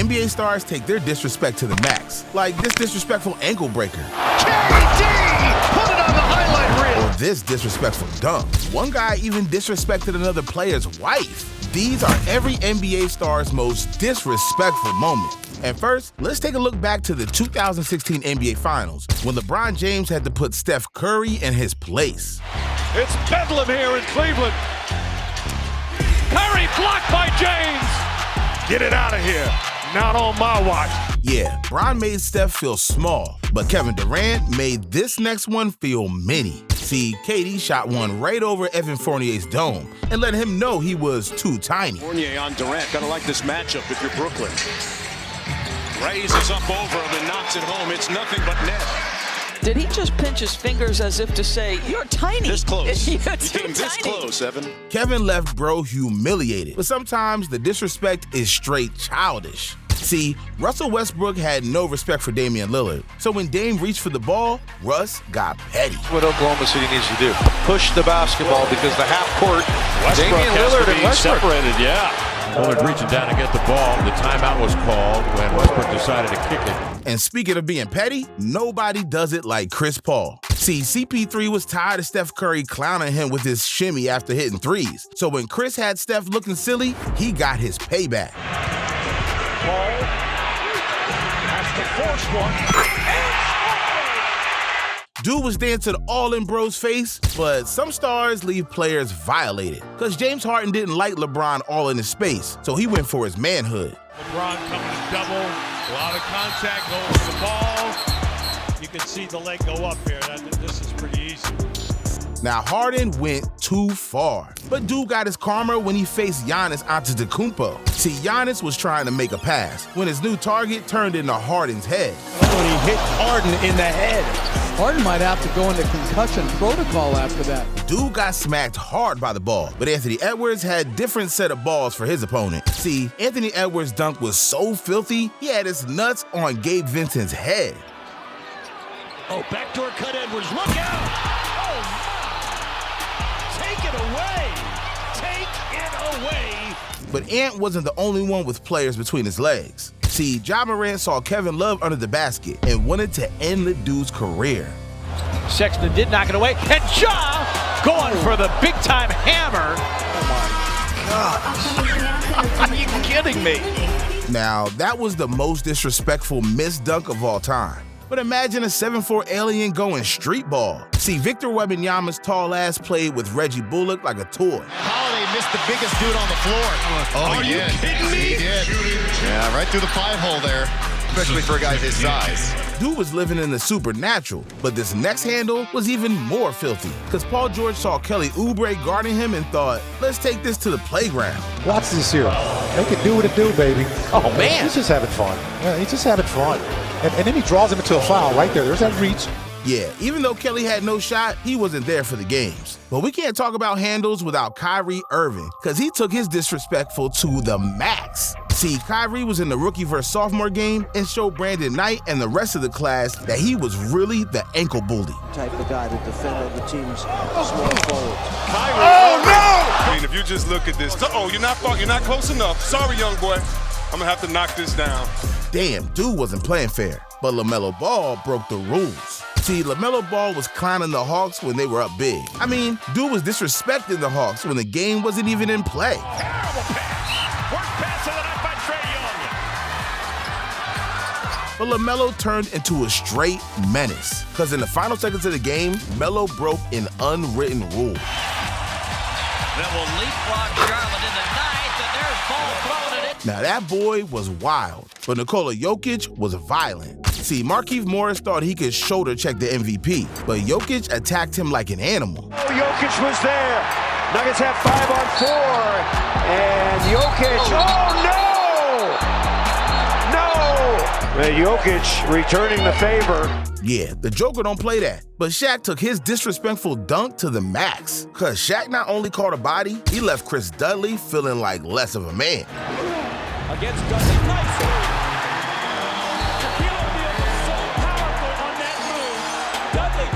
NBA stars take their disrespect to the max, like this disrespectful ankle breaker. KD! Put it on the highlight reel! Or this disrespectful dunk. One guy even disrespected another player's wife. These are every NBA star's most disrespectful moments. And first, let's take a look back to the 2016 NBA Finals, when LeBron James had to put Steph Curry in his place. It's bedlam here in Cleveland. Curry blocked by James. Get it out of here. Not on my watch. Yeah, Bron made Steph feel small, but Kevin Durant made this next one feel mini. See, KD shot one right over Evan Fournier's dome and let him know he was too tiny. Fournier on Durant. Gotta like this matchup if you're Brooklyn. Raises up over him and knocks it home. It's nothing but net. Did he just pinch his fingers as if to say, you're tiny? This close. You're You too came this tiny. close, Evan. Kevin left bro humiliated, but sometimes the disrespect is straight childish. See, Russell Westbrook had no respect for Damian Lillard, so when Dame reached for the ball, Russ got petty. What Oklahoma City needs to do, push the basketball because the half court, Westbrook Damian has Lillard to and be Westbrook. separated, yeah. Lillard reaching down to get the ball. The timeout was called when Westbrook decided to kick it. And speaking of being petty, nobody does it like Chris Paul. See, CP3 was tired of Steph Curry clowning him with his shimmy after hitting threes. So when Chris had Steph looking silly, he got his payback. Paul has to force one. Dude was dancing all in bro's face, but some stars leave players violated. Cause James Harden didn't like LeBron all in his space, so he went for his manhood. LeBron coming to double. A lot of contact going to the ball. You can see the leg go up here. This is pretty easy. Now Harden went too far, but dude got his karma when he faced Giannis Antetokounmpo. See, Giannis was trying to make a pass when his new target turned into Harden's head. When he hit Harden in the head. Harden might have to go into concussion protocol after that. Dude got smacked hard by the ball, but Anthony Edwards had different set of balls for his opponent. See, Anthony Edwards' dunk was so filthy, he had his nuts on Gabe Vincent's head. Oh, backdoor cut Edwards. Look out! Oh, my! Take it away! Take it away! But Ant wasn't the only one with players between his legs. See, Ja Morant saw Kevin Love under the basket and wanted to end the dude's career. Sexton did knock it away, and Ja going for the big-time hammer. Oh, my God. Are you kidding me? Now, that was the most disrespectful missed dunk of all time. But imagine a 7'4" alien going street ball. See, Victor Wembanyama's tall ass played with Reggie Bullock like a toy. Holiday missed the biggest dude on the floor. Oh, Are you kidding me? He did. Yeah, right through the 5-hole there, especially for a guy his size. Dude was living in the supernatural, but this next handle was even more filthy. Cause Paul George saw Kelly Oubre guarding him and thought, let's take this to the playground. Watch this here. Make it do what it do, baby. Oh, man. He's just having fun. Yeah, he's just having fun. And then he draws him into a foul right there. There's that reach. Yeah, even though Kelly had no shot, he wasn't there for the games. But we can't talk about handles without Kyrie Irving, cause he took his disrespectful to the max. See, Kyrie was in the rookie versus sophomore game and showed Brandon Knight and the rest of the class that he was really the ankle bully. Type of guy to defend other teams' small forwards. Kyrie. Oh, no! I mean, if you just look at this. You're not close enough. Sorry, young boy. I'm gonna have to knock this down. Damn, dude wasn't playing fair, but LaMelo Ball broke the rules. See, LaMelo Ball was clowning the Hawks when they were up big. I mean, dude was disrespecting the Hawks when the game wasn't even in play. Terrible pass. Worst pass of the night by Trae Young. But LaMelo turned into a straight menace, because in the final seconds of the game, Melo broke an unwritten rule. That will leapfrog Charlotte in the ninth, and there's ball thrown at it. Now that boy was wild, but Nikola Jokic was violent. See, Markieff Morris thought he could shoulder check the MVP, but Jokic attacked him like an animal. Oh, Jokic was there. Nuggets have 5 on 4. And Jokic, Jokic returning the favor. Yeah, the Joker don't play that. But Shaq took his disrespectful dunk to the max. Cause Shaq not only caught a body, he left Chris Dudley feeling like less of a man. Against Dudley, nice.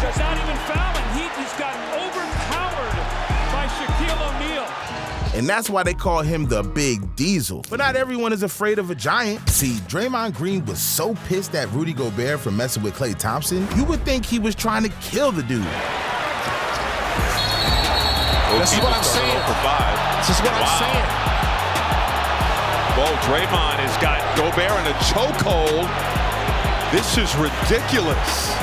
Does not even foul him. He's gotten overpowered by Shaquille O'Neal. and that's why they call him the Big Diesel. But not everyone is afraid of a giant. See, Draymond Green was so pissed at Rudy Gobert for messing with Klay Thompson, you would think he was trying to kill the dude. This is what I'm saying. This is what I'm saying. Well, Draymond has got Gobert in a chokehold. This is ridiculous.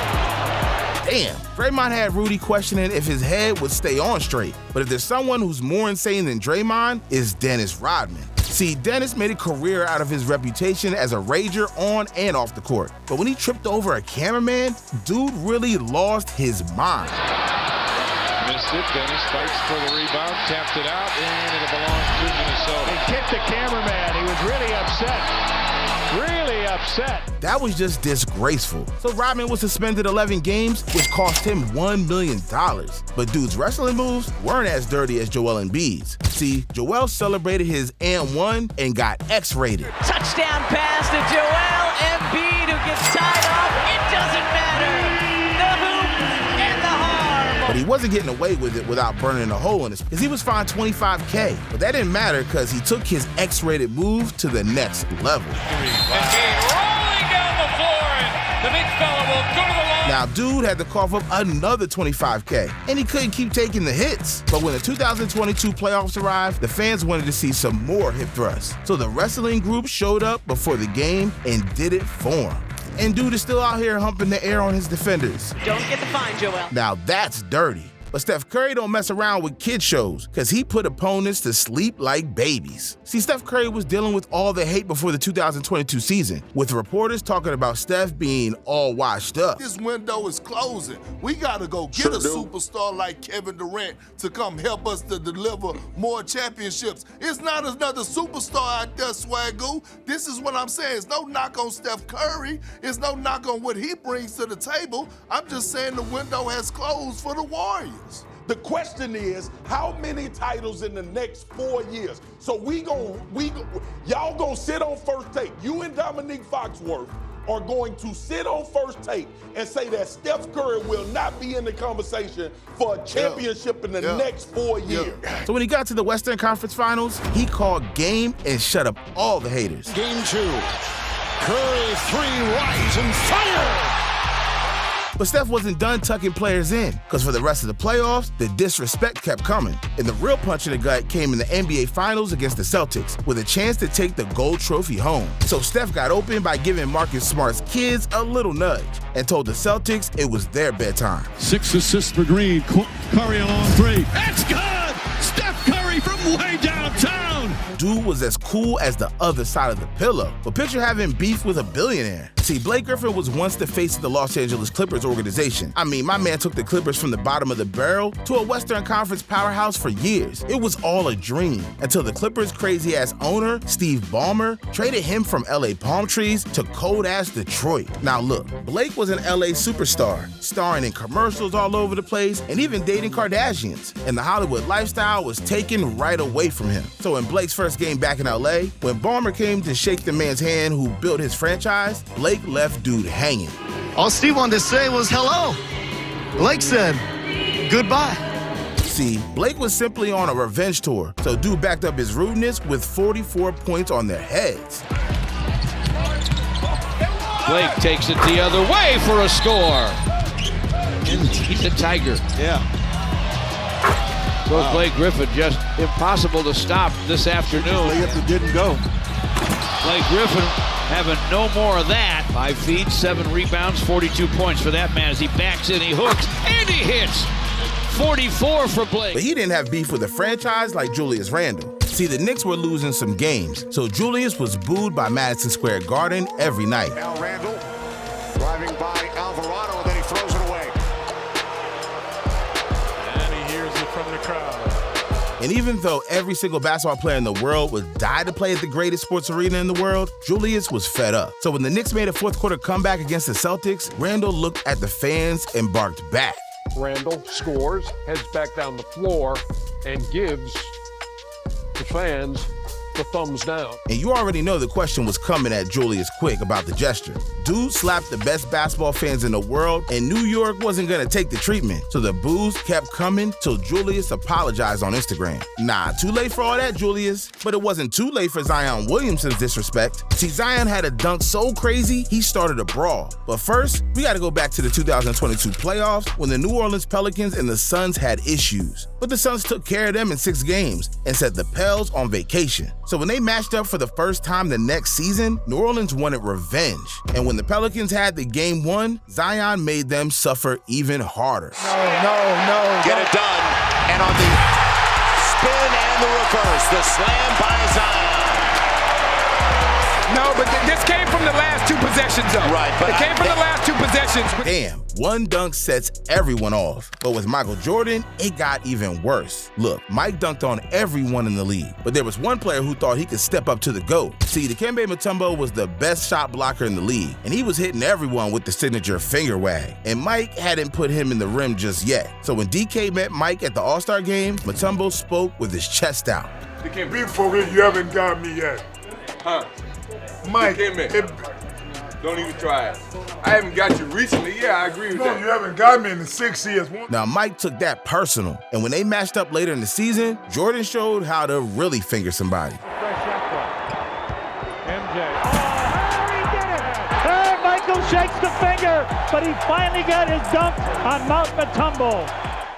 Damn, Draymond had Rudy questioning if his head would stay on straight. But if there's someone who's more insane than Draymond, it's Dennis Rodman. See, Dennis made a career out of his reputation as a rager on and off the court. But when he tripped over a cameraman, dude really lost his mind. Missed it. Dennis fights for the rebound, tapped it out, and it belongs to Minnesota. He kicked the cameraman. He was really upset. Really upset. That was just disgraceful. So Rodman was suspended 11 games, which cost him $1 million. But dude's wrestling moves weren't as dirty as Joel Embiid's. See, Joel celebrated his and one and got X-rated. Touchdown pass to Joel Embiid, who gets tied up. It doesn't matter. The hoop and the harm. But he wasn't getting away with it without burning a hole in his, because he was fined $25K. But that didn't matter because he took his X-rated move to the next level. Rolling down the floor, and the big fella will go to the line. Now, dude had to cough up another $25K, and he couldn't keep taking the hits. But when the 2022 playoffs arrived, the fans wanted to see some more hip thrusts. So the wrestling group showed up before the game and did it for him. And dude is still out here humping the air on his defenders. Don't get the fine, Joel. Now that's dirty. But Steph Curry don't mess around with kid shows, because he put opponents to sleep like babies. See, Steph Curry was dealing with all the hate before the 2022 season, with reporters talking about Steph being all washed up. This window is closing. We gotta go get a superstar like Kevin Durant to come help us to deliver more championships. It's not another superstar out there, Swagoo. This is what I'm saying. It's no knock on Steph Curry. It's no knock on what he brings to the table. I'm just saying the window has closed for the Warriors. The question is, how many titles in the next 4 years? So y'all gonna sit on First Take. You and Dominique Foxworth are going to sit on First Take and say that Steph Curry will not be in the conversation for a championship in the next 4 years. So when he got to the Western Conference Finals, he called game and shut up all the haters. Game 2. Curry, 3, rise and fire! But Steph wasn't done tucking players in, because for the rest of the playoffs, the disrespect kept coming. And the real punch in the gut came in the NBA Finals against the Celtics, with a chance to take the gold trophy home. So Steph got open by giving Marcus Smart's kids a little nudge, and told the Celtics it was their bedtime. 6 assists for Green, Curry along 3. That's good! Steph Curry from way downtown! Dude was as cool as the other side of the pillow. But picture having beef with a billionaire. See, Blake Griffin was once the face of the Los Angeles Clippers organization. I mean, my man took the Clippers from the bottom of the barrel to a Western Conference powerhouse for years. It was all a dream until the Clippers' crazy-ass owner, Steve Ballmer, traded him from LA Palm Trees to cold-ass Detroit. Now look, Blake was an LA superstar, starring in commercials all over the place and even dating Kardashians. And the Hollywood lifestyle was taken right away from him. So in Blake's first game back in LA, when Ballmer came to shake the man's hand who built his franchise, Blake left dude hanging. All Steve wanted to say was hello. Blake said goodbye. See, Blake was simply on a revenge tour, so dude backed up his rudeness with 44 points on their heads. Blake takes it the other way for a score. He's a tiger. Yeah. Goes Blake Griffin, just impossible to stop this afternoon. It didn't go. Blake Griffin having no more of that. 5 feet, 7 rebounds, 42 points for that man as he backs in, he hooks, and he hits. 44 for Blake. But he didn't have beef with a franchise like Julius Randle. See, the Knicks were losing some games, so Julius was booed by Madison Square Garden every night. Al Randle driving by Alvarado, and then he throws it away. And he hears it from the crowd. And even though every single basketball player in the world would die to play at the greatest sports arena in the world, Julius was fed up. So when the Knicks made a fourth quarter comeback against the Celtics, Randle looked at the fans and barked back. Randle scores, heads back down the floor, and gives the fans the thumbs down. And you already know the question was coming at Julius Quick about the gesture. Dude slapped the best basketball fans in the world, and New York wasn't gonna take the treatment. So the boos kept coming till Julius apologized on Instagram. Nah, too late for all that, Julius. But it wasn't too late for Zion Williamson's disrespect. See, Zion had a dunk so crazy, he started a brawl. But first, we gotta go back to the 2022 playoffs when the New Orleans Pelicans and the Suns had issues. But the Suns took care of them in 6 games and set the Pels on vacation. So when they matched up for the first time the next season, New Orleans wanted revenge. And when the Pelicans had the game won, Zion made them suffer even harder. No. Get it done. And on the spin and the reverse, the slam by Zion. No, but this came from the last 2 possessions, though. Right, but it came from the last 2 possessions. Damn, one dunk sets everyone off. But with Michael Jordan, it got even worse. Look, Mike dunked on everyone in the league, but there was one player who thought he could step up to the GOAT. See, Dikembe Mutombo was the best shot blocker in the league, and he was hitting everyone with the signature finger wag. And Mike hadn't put him in the rim just yet. So when DK met Mike at the All-Star game, Mutombo spoke with his chest out. Be for real, you haven't got me yet. Huh? Mike, don't even try it. I haven't got you recently. Yeah, I agree with that. No, you haven't got me in the 6 years. Now, Mike took that personal, and when they matched up later in the season, Jordan showed how to really finger somebody. MJ. Oh, he did it! Hey, Michael shakes the finger, but he finally got his dunk on Mount Mutombo.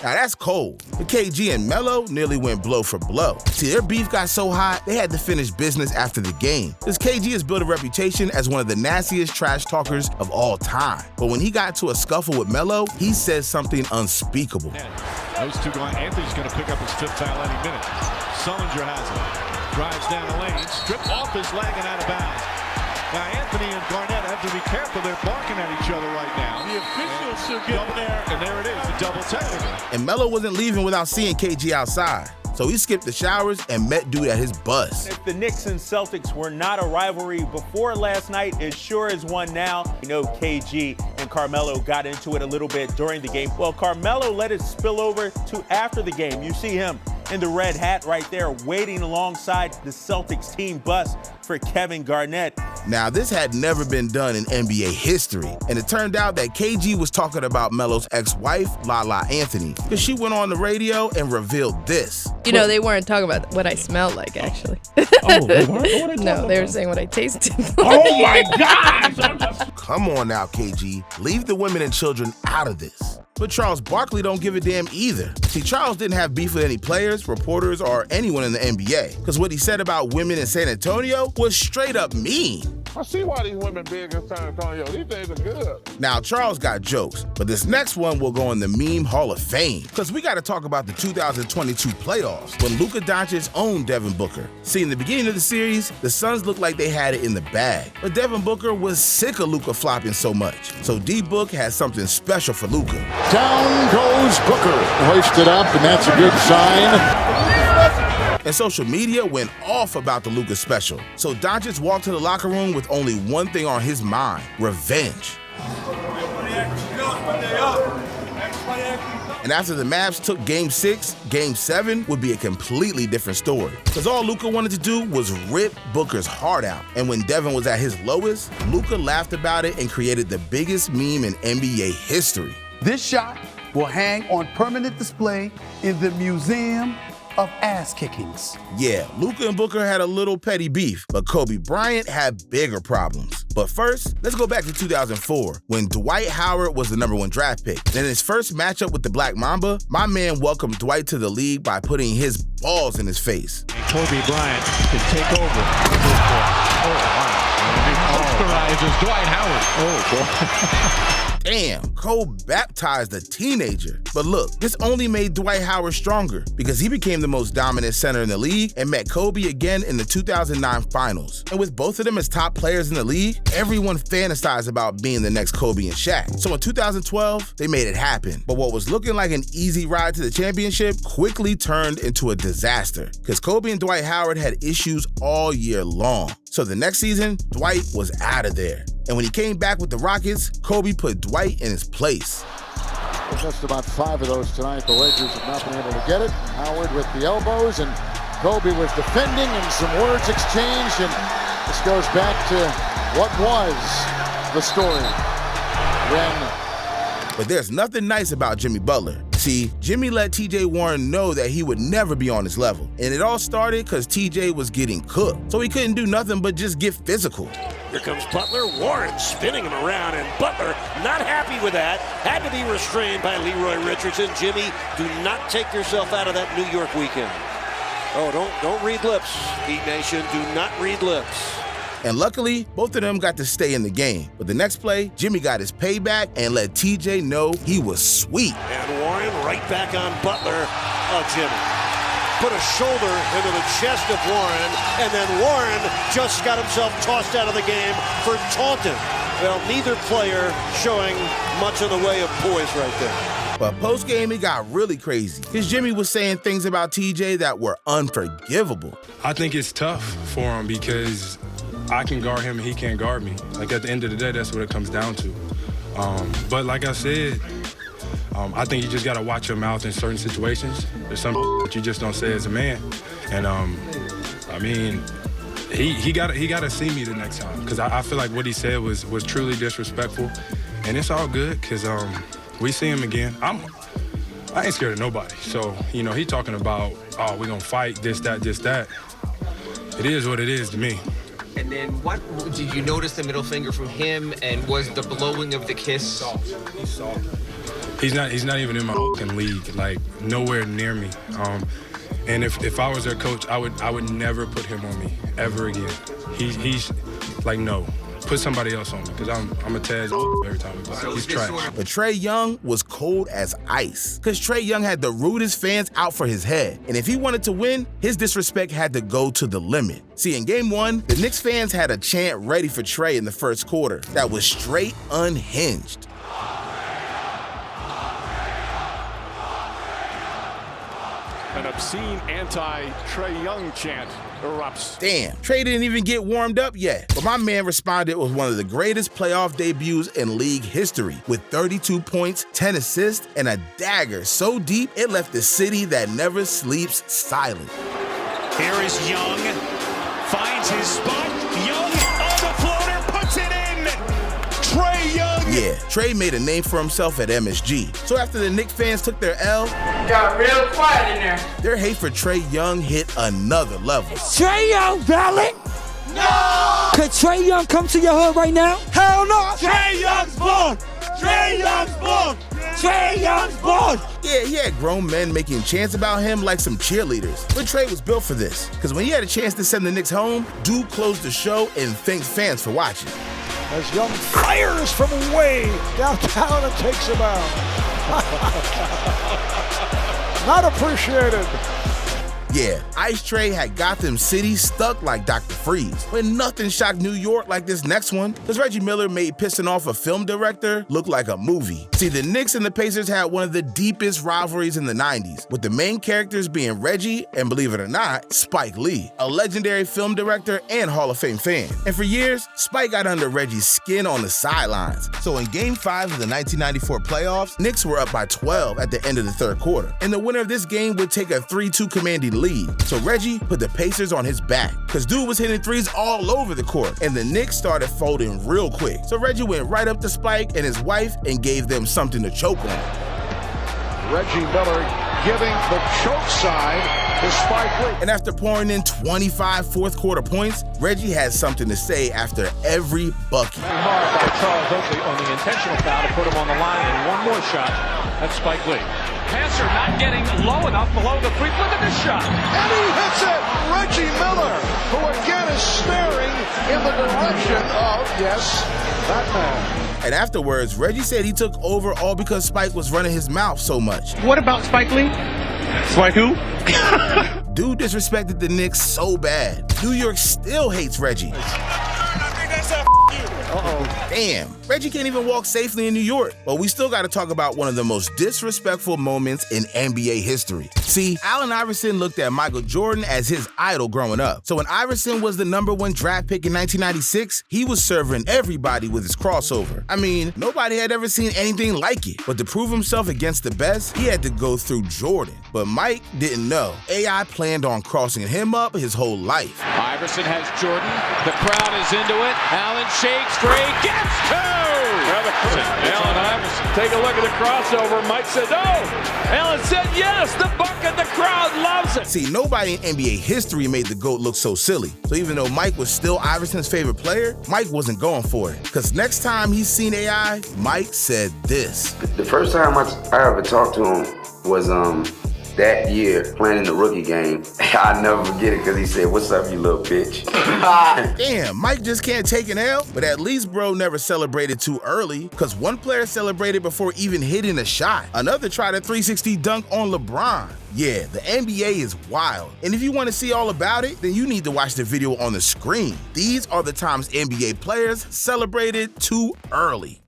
Now that's cold. But KG and Melo nearly went blow for blow. See, their beef got so hot, they had to finish business after the game. Because KG has built a reputation as one of the nastiest trash talkers of all time. But when he got into a scuffle with Melo, he said something unspeakable. Those two going, Anthony's going to pick up his 5th foul any minute. Sullinger has it. Drives down the lane, stripped off his leg and out of bounds. Now Anthony and Garnett have to be careful. They're barking at each other right now. The officials should get there. And there it is, the double technical. And Melo wasn't leaving without seeing KG outside. So he skipped the showers and met dude at his bus. If the Knicks and Celtics were not a rivalry before last night, it sure is one now. You know, KG and Carmelo got into it a little bit during the game. Well, Carmelo let it spill over to after the game. You see him in the red hat right there, waiting alongside the Celtics team bus for Kevin Garnett. Now, this had never been done in NBA history, and it turned out that KG was talking about Melo's ex-wife, Lala Anthony, because she went on the radio and revealed this. You know, they weren't talking about what I smelled like, actually. Oh, they weren't? No, they were saying what I tasted. Oh my God! Come on now, KG. Leave the women and children out of this. But Charles Barkley don't give a damn either. See, Charles didn't have beef with any players, reporters, or anyone in the NBA. Because what he said about women in San Antonio was straight up mean. I see why these women big in San Antonio. These things are good. Now, Charles got jokes, but this next one will go in the Meme Hall of Fame. Because we got to talk about the 2022 playoffs when Luka Doncic owned Devin Booker. See, in the beginning of the series, the Suns looked like they had it in the bag. But Devin Booker was sick of Luka flopping so much. So D-Book has something special for Luka. Down goes Booker. Hoisted up, and that's a good sign. And social media went off about the Luka special. So Doncic walked to the locker room with only one thing on his mind: revenge. And after the Mavs took Game 6, Game 7 would be a completely different story. Because all Luka wanted to do was rip Booker's heart out. And when Devin was at his lowest, Luka laughed about it and created the biggest meme in NBA history. This shot will hang on permanent display in the Museum of Ass Kickings. Yeah, Luka and Booker had a little petty beef, but Kobe Bryant had bigger problems. But first, let's go back to 2004, when Dwight Howard was the #1 draft pick. And in his first matchup with the Black Mamba, my man welcomed Dwight to the league by putting his balls in his face. And Kobe Bryant can take over. Posterizes Dwight Howard. Oh, boy. Damn, Cole baptized a teenager. But look, this only made Dwight Howard stronger because he became the most dominant center in the league and met Kobe again in the 2009 finals. And with both of them as top players in the league, everyone fantasized about being the next Kobe and Shaq. So in 2012, they made it happen. But what was looking like an easy ride to the championship quickly turned into a disaster because Kobe and Dwight Howard had issues all year long. So the next season, Dwight was out of there. And when he came back with the Rockets, Kobe put Dwight in his place. Just about 5 of those tonight. The Lakers have not been able to get it. Howard with the elbows, and Kobe was defending and some words exchanged, and this goes back to what was the story when. But there's nothing nice about Jimmy Butler. See, Jimmy let TJ Warren know that he would never be on his level. And it all started because TJ was getting cooked. So he couldn't do nothing but just get physical. Here comes Butler. Warren spinning him around, and Butler not happy with that. Had to be restrained by Leroy Richardson. Jimmy, do not take yourself out of that New York weekend. Oh, don't read lips, Heat Nation. Do not read lips. And luckily, both of them got to stay in the game. But the next play, Jimmy got his payback and let TJ know he was sweet. And Warren right back on Butler. Oh, Jimmy put a shoulder into the chest of Warren, and then Warren just got himself tossed out of the game for taunting. Well, neither player showing much in the way of poise right there. But post-game, it got really crazy because Jimmy was saying things about TJ that were unforgivable. I think it's tough for him because I can guard him and he can't guard me. Like, at the end of the day, that's what it comes down to. But like I said, I think you just got to watch your mouth in certain situations. There's some that you just don't say as a man. And, I mean, he got to see me the next time because I feel like what he said was truly disrespectful. And it's all good because we see him again. I ain't scared of nobody. So, you know, he talking about, oh, we're going to fight, this, that. It is what it is to me. And then what did you notice the middle finger from him, and was the blowing of the kiss? He's soft. He's not even in my fucking league, like nowhere near me. And if I was their coach, I would never put him on me ever again. He's like, no. Put somebody else on me, because I'm a Taz every time we play. He's trash. But Trae Young was cold as ice, because Trae Young had the rudest fans out for his head. And if he wanted to win, his disrespect had to go to the limit. See, in Game 1, the Knicks fans had a chant ready for Trae in the first quarter that was straight unhinged. An obscene anti-Trae Young chant erupts. Damn, Trae didn't even get warmed up yet. But my man responded with one of the greatest playoff debuts in league history, with 32 points, 10 assists, and a dagger so deep it left the city that never sleeps silent. Here is Young, finds his spot. Young on the floater, puts it in. Trae Young. Yeah, Trae made a name for himself at MSG. So after the Knicks fans took their L, got real quiet in there. Their hate for Trae Young hit another level. Trae Young valid? No! Could Trae Young come to your hood right now? Hell no! Trae Young's born! Trae Young's born! Trae Young's born! Yeah, he had grown men making chants about him like some cheerleaders. But Trae was built for this, because when he had a chance to send the Knicks home, dude closed the show and thanked fans for watching. As Young fires from way downtown and takes him out. Not appreciated. Yeah, Ice Trae had Gotham City stuck like Dr. Freeze. But nothing shocked New York like this next one, because Reggie Miller made pissing off a film director look like a movie. See, the Knicks and the Pacers had one of the deepest rivalries in the 90s, with the main characters being Reggie and, believe it or not, Spike Lee, a legendary film director and Hall of Fame fan. And for years, Spike got under Reggie's skin on the sidelines. So in Game 5 of the 1994 playoffs, Knicks were up by 12 at the end of the third quarter. And the winner of this game would take a 3-2 commanding lead. So Reggie put the Pacers on his back, because dude was hitting threes all over the court, and the Knicks started folding real quick. So Reggie went right up to Spike and his wife and gave them something to choke on. Reggie Miller giving the choke side to Spike Lee. And after pouring in 25 fourth quarter points, Reggie had something to say after every bucket. Hard by Charles Oakley on the intentional foul to put him on the line, and one more shot. That's Spike Lee. Passer not getting low enough below the creep. Look at this shot. And he hits it! Reggie Miller, who again is staring in the direction of, yes, that man. And afterwards, Reggie said he took over all because Spike was running his mouth so much. What about Spike Lee? Spike who? Dude disrespected the Knicks so bad. New York still hates Reggie. I think that's a Damn, Reggie can't even walk safely in New York. But we still got to talk about one of the most disrespectful moments in NBA history. See, Allen Iverson looked at Michael Jordan as his idol growing up. So when Iverson was the #1 draft pick in 1996, he was serving everybody with his crossover. I mean, nobody had ever seen anything like it. But to prove himself against the best, he had to go through Jordan. But Mike didn't know. AI planned on crossing him up his whole life. Iverson has Jordan. The crowd is into it. Allen shakes free. Gets two! Allen Iverson. Take a look at the crossover. Mike said no. Allen said yes. The bucket. The crowd loves it. See, nobody in NBA history made the GOAT look so silly. So even though Mike was still Iverson's favorite player, Mike wasn't going for it. Because next time he's seen AI, Mike said this. The first time I ever talked to him was that year playing in the rookie game. I'll never forget it because he said, "What's up, you little bitch?" Damn, Mike just can't take an L? But at least bro never celebrated too early, because one player celebrated before even hitting a shot. Another tried a 360 dunk on LeBron. Yeah, the NBA is wild. And if you want to see all about it, then you need to watch the video on the screen. These are the times NBA players celebrated too early.